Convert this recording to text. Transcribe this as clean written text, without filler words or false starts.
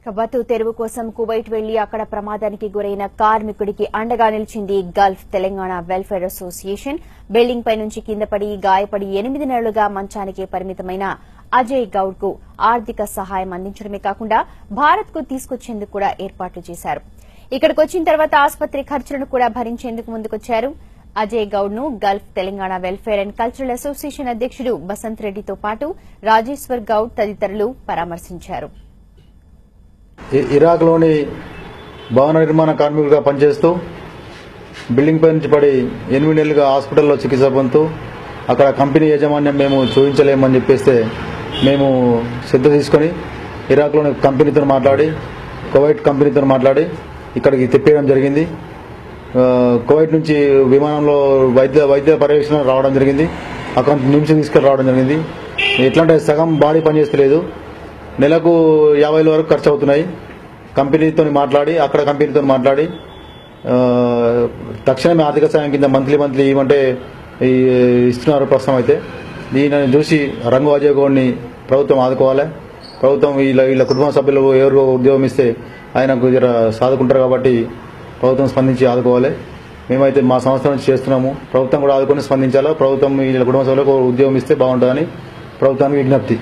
బతు తెరువు కోసం కువైట్ వెళ్లి అక్కడ ప్రమాదానికి గురైన కార్మికుడికి అండగా నిలిచింది Gulf Telangana welfare association. Building పై నుంచి కింద పడి గాయపడి 8 నెలలుగా మంచానికే పరిమితమైన అజయ్ గౌడ్ కు ఆర్థిక సహాయం అందించడమే కాకుండా భారత్ కు తీసుకొచ్చేందుకు కూడా ఏర్పాట్లు చేశారు. ఇక్కడికి వచ్చిన తర్వాత ఆసుపత్రి ఖర్చులను కూడా భరించేందుకు ముందుకొచ్చారు. అజయ్ గౌడ్ ను Gulf Telangana welfare and cultural association అధ్యకుడు బసంత్ రెడ్డితో పాటు రాజేశ్వర్ గౌడ్ తదితరులు పరామర్శించారు. ఇరాక్లోని భవన నిర్మాణ కార్మికుడిగా పనిచేస్తూ బిల్డింగ్ పై నుంచి పడి 8 నెలలుగా హాస్పిటల్లో చికిత్స పొందుతూ అక్కడ కంపెనీ యాజమాన్యం మేము చూపించలేమని చెప్పేస్తే మేము శ్రద్ధ తీసుకొని ఇరాక్లోని కంపెనీతో మాట్లాడి కువైట్ కంపెనీతో మాట్లాడి ఇక్కడికి తెప్పేయడం జరిగింది. కువైట్ నుంచి విమానంలో వైద్య పర్యవేక్షణ రావడం జరిగింది. అక్కడ నిమిషం తీసుకెళ్ళి రావడం జరిగింది. ఎట్లంటే సగం బాడీ పనిచేస్తలేదు. నెలకు 50,000 వరకు ఖర్చు అవుతున్నాయి. కంపెనీతో మాట్లాడి అక్కడ కంపెనీతో మాట్లాడి తక్షణమే ఆర్థిక సాయం కింద మంత్లీ ఇవ్వమంటే ఇస్తున్నారు. ప్రస్తుతం అయితే దీనిని చూసి రంగు అజయ్ గౌడ్ని ప్రభుత్వం ఆదుకోవాలి. ప్రభుత్వం వీళ్ళ కుటుంబ సభ్యులు ఎవరికో ఉద్యోగం ఇస్తే ఆయనకు సాదుకుంటారు కాబట్టి ప్రభుత్వం స్పందించి ఆదుకోవాలి. మేమైతే మా సంస్థ నుంచి చేస్తున్నాము. ప్రభుత్వం కూడా ఆదుకొని స్పందించాలా. ప్రభుత్వం వీళ్ళ కుటుంబ సభ్యులకు ఉద్యోగం ఇస్తే బాగుంటుందని ప్రభుత్వానికి విజ్ఞప్తి.